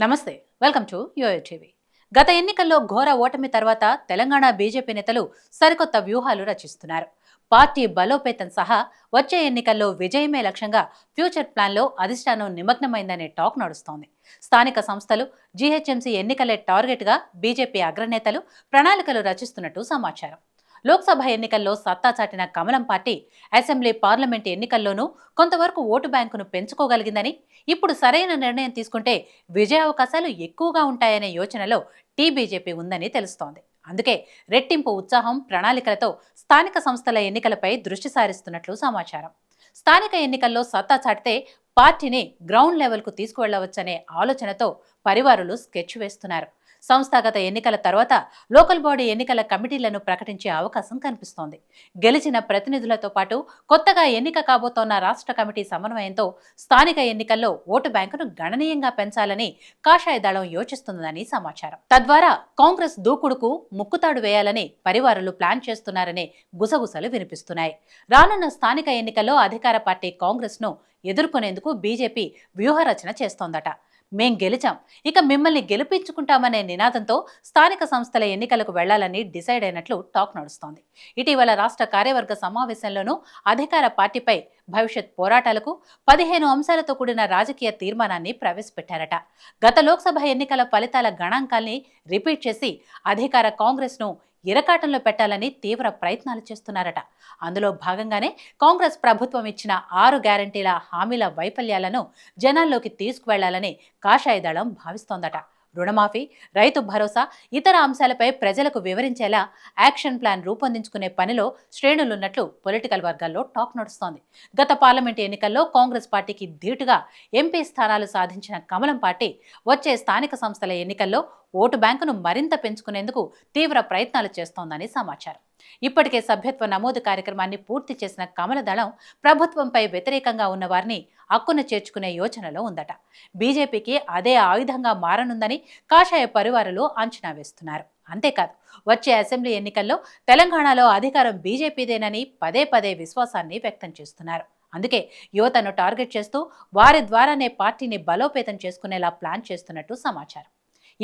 నమస్తే, welcome to yo-yo TV. గత ఎన్నికల్లో ఘోర ఓటమి తర్వాత తెలంగాణ బీజేపీ నేతలు సరికొత్త వ్యూహాలు రచిస్తున్నారు. పార్టీ బలోపేతం సహా వచ్చే ఎన్నికల్లో విజయమే లక్ష్యంగా ఫ్యూచర్ ప్లాన్లో అధిష్టానం నిమగ్నమైందనే టాక్ నడుస్తోంది. స్థానిక సంస్థలు, జీహెచ్ఎంసీ ఎన్నికలే టార్గెట్గా బీజేపీ అగ్రనేతలు ప్రణాళికలు రచిస్తున్నట్టు సమాచారం. లోక్సభ ఎన్నికల్లో సత్తా చాటిన కమలం పార్టీ అసెంబ్లీ, పార్లమెంట్ ఎన్నికల్లోనూ కొంతవరకు ఓటు బ్యాంకును పెంచుకోగలిగిందని, ఇప్పుడు సరైన నిర్ణయం తీసుకుంటే విజయావకాశాలు ఎక్కువగా ఉంటాయనే యోచనలో టీబీజేపీ ఉందని తెలుస్తోంది. అందుకే రెట్టింపు ఉత్సాహం, ప్రణాళికలతో స్థానిక సంస్థల ఎన్నికలపై దృష్టి సారిస్తున్నట్లు సమాచారం. స్థానిక ఎన్నికల్లో సత్తా చాటితే పార్టీని గ్రౌండ్ లెవెల్కు తీసుకువెళ్లవచ్చనే ఆలోచనతో పరివారులు స్కెచ్ వేస్తున్నారు. సంస్థాగత ఎన్నికల తర్వాత లోకల్ బాడీ ఎన్నికల కమిటీలను ప్రకటించే అవకాశం కనిపిస్తోంది. గెలిచిన ప్రతినిధులతో పాటు కొత్తగా ఎన్నిక కాబోతోన్న రాష్ట్ర కమిటీ సమన్వయంతో స్థానిక ఎన్నికల్లో ఓటు బ్యాంకును గణనీయంగా పెంచాలని కాషాయ దళం యోచిస్తుందని సమాచారం. తద్వారా కాంగ్రెస్ దూకుడుకు ముక్కుతాడు వేయాలని పరివారులు ప్లాన్ చేస్తున్నారనే గుసగుసలు వినిపిస్తున్నాయి. రానున్న స్థానిక ఎన్నికల్లో అధికార పార్టీ కాంగ్రెస్ ను ఎదుర్కొనేందుకు బీజేపీ వ్యూహరచన చేస్తోందట. మేం గెలిచాం, ఇక మిమ్మల్ని గెలిపించుకుంటామనే నినాదంతో స్థానిక సంస్థల ఎన్నికలకు వెళ్లాలని డిసైడ్ అయినట్లు టాక్ నడుస్తోంది. ఇటీవల రాష్ట్ర కార్యవర్గ సమావేశంలోనూ అధికార పార్టీపై భవిష్యత్ పోరాటాలకు 15 అంశాలతో కూడిన రాజకీయ తీర్మానాన్ని ప్రవేశపెట్టారట. గత లోక్సభ ఎన్నికల ఫలితాల గణాంకాల్ని రిపీట్ చేసి అధికార కాంగ్రెస్ ను ఇరకాటంలో పెట్టాలని తీవ్ర ప్రయత్నాలు చేస్తున్నారట. అందులో భాగంగానే కాంగ్రెస్ ప్రభుత్వం ఇచ్చిన 6 గ్యారంటీల హామీల వైఫల్యాలను జనాల్లోకి తీసుకువెళ్లాలని కాషాయ దళం భావిస్తోందట. రుణమాఫీ, రైతు భరోసా, ఇతర అంశాలపై ప్రజలకు వివరించేలా యాక్షన్ ప్లాన్ రూపొందించుకునే పనిలో శ్రేణులున్నట్లు పొలిటికల్ వర్గాల్లో టాక్ నడుస్తోంది. గత పార్లమెంట్ ఎన్నికల్లో కాంగ్రెస్ పార్టీకి ధీటుగా ఎంపీ స్థానాలు సాధించిన కమలం పార్టీ వచ్చే స్థానిక సంస్థల ఎన్నికల్లో ఓటు బ్యాంకును మరింత పెంచుకునేందుకు తీవ్ర ప్రయత్నాలు చేస్తోందని సమాచారం. ఇప్పటికే సభ్యత్వ నమోదు కార్యక్రమాన్ని పూర్తి చేసిన కమల దళం ప్రభుత్వంపై వ్యతిరేకంగా ఉన్న వారిని హక్కున చేర్చుకునే యోచనలో ఉందట. బీజేపీకి అదే ఆయుధంగా మారనుందని కాషాయ పరివారులు అంచనా వేస్తున్నారు. అంతేకాదు, వచ్చే అసెంబ్లీ ఎన్నికల్లో తెలంగాణలో అధికారం బీజేపీదేనని పదే పదే విశ్వాసాన్ని వ్యక్తం చేస్తున్నారు. అందుకే యువతను టార్గెట్ చేస్తూ వారి ద్వారానే పార్టీని బలోపేతం చేసుకునేలా ప్లాన్ చేస్తున్నట్టు సమాచారం.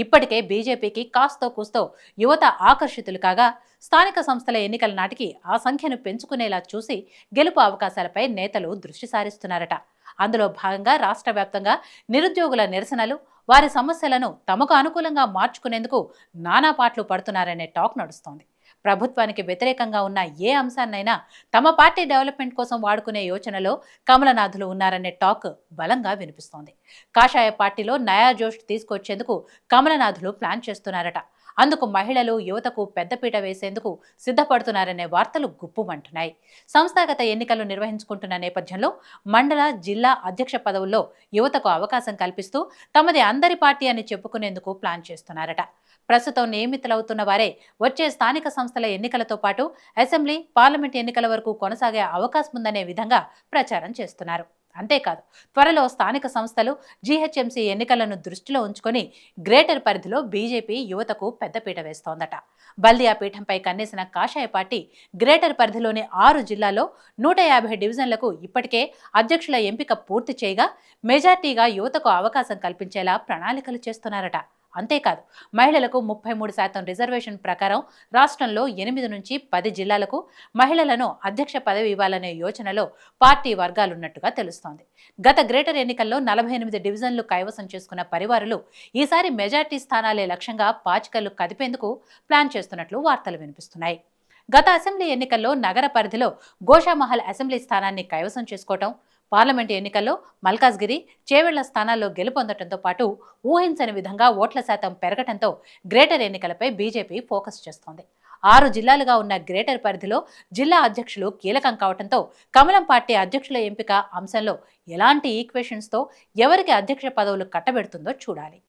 ఇప్పటికే బీజేపీకి కాస్తో కూస్తో యువత ఆకర్షితులు కాగా, స్థానిక సంస్థల ఎన్నికల నాటికి ఆ సంఖ్యను పెంచుకునేలా చూసి గెలుపు అవకాశాలపై నేతలు దృష్టి సారిస్తున్నారట. అందులో భాగంగా రాష్ట్ర వ్యాప్తంగా నిరుద్యోగుల నిరసనలు, వారి సమస్యలను తమకు అనుకూలంగా మార్చుకునేందుకు నానా పాట్లు పడుతున్నారనే టాక్ నడుస్తోంది. ప్రభుత్వానికి వ్యతిరేకంగా ఉన్న ఏ అంశాన్నైనా తమ పార్టీ డెవలప్మెంట్ కోసం వాడుకునే యోచనలో కమలనాథులు ఉన్నారనే టాక్ బలంగా వినిపిస్తోంది. కాషాయ పార్టీలో నయా జోష్ తీసుకొచ్చేందుకు కమలనాథులు ప్లాన్ చేస్తున్నారట. అందుకు మహిళలు, యువతకు పెద్దపీట వేసేందుకు సిద్ధపడుతున్నారనే వార్తలు గుప్పుమంటున్నాయి. సంస్థాగత ఎన్నికలు నిర్వహించుకుంటున్న నేపథ్యంలో మండల, జిల్లా అధ్యక్ష పదవుల్లో యువతకు అవకాశం కల్పిస్తూ తమది అందరి పార్టీ అని చెప్పుకునేందుకు ప్లాన్ చేస్తున్నారట. ప్రస్తుతం నియమితులవుతున్న వారే వచ్చే స్థానిక సంస్థల ఎన్నికలతో పాటు అసెంబ్లీ, పార్లమెంట్ ఎన్నికల వరకు కొనసాగే అవకాశం ఉందనే విధంగా ప్రచారం చేస్తున్నారు. అంతేకాదు, త్వరలో స్థానిక సంస్థలు, జీహెచ్ఎంసీ ఎన్నికలను దృష్టిలో ఉంచుకొని గ్రేటర్ పరిధిలో బీజేపీ యువతకు పెద్దపీట వేస్తోందట. బల్దియా పీఠంపై కన్నేసిన కాషాయ పార్టీ గ్రేటర్ పరిధిలోని 6 జిల్లాల్లో 150 డివిజన్లకు ఇప్పటికే అధ్యక్షుల ఎంపిక పూర్తి చేయగా, మెజార్టీగా యువతకు అవకాశం కల్పించేలా ప్రణాళికలు చేస్తున్నారట. అంతేకాదు, మహిళలకు 33% రిజర్వేషన్ ప్రకారం రాష్ట్రంలో 8 నుంచి 10 జిల్లాలకు మహిళలను అధ్యక్ష పదవి ఇవ్వాలనే యోచనలో పార్టీ వర్గాలున్నట్టుగా తెలుస్తోంది. గత గ్రేటర్ ఎన్నికల్లో 48 డివిజన్లు కైవసం చేసుకున్న పరివారులు ఈసారి మెజార్టీ స్థానాలే లక్ష్యంగా పాచికలు కదిపేందుకు ప్లాన్ చేస్తున్నట్లు వార్తలు వినిపిస్తున్నాయి. గత అసెంబ్లీ ఎన్నికల్లో నగర పరిధిలో గోషామహల్ అసెంబ్లీ స్థానాన్ని కైవసం చేసుకోవటం, పార్లమెంటు ఎన్నికల్లో మల్కాజ్గిరి, చేవెళ్ల స్థానాల్లో గెలుపొందడంతో పాటు ఊహించని విధంగా ఓట్ల శాతం పెరగటంతో గ్రేటర్ ఎన్నికలపై బీజేపీ ఫోకస్ చేస్తోంది. 6 జిల్లాలుగా ఉన్న గ్రేటర్ పరిధిలో జిల్లా అధ్యక్షులు కీలకం కావడంతో కమలం పార్టీ అధ్యక్షుల ఎంపిక అంశంలో ఎలాంటి ఈక్వేషన్స్తో ఎవరికి అధ్యక్ష పదవులు కట్టబెడుతుందో చూడాలి.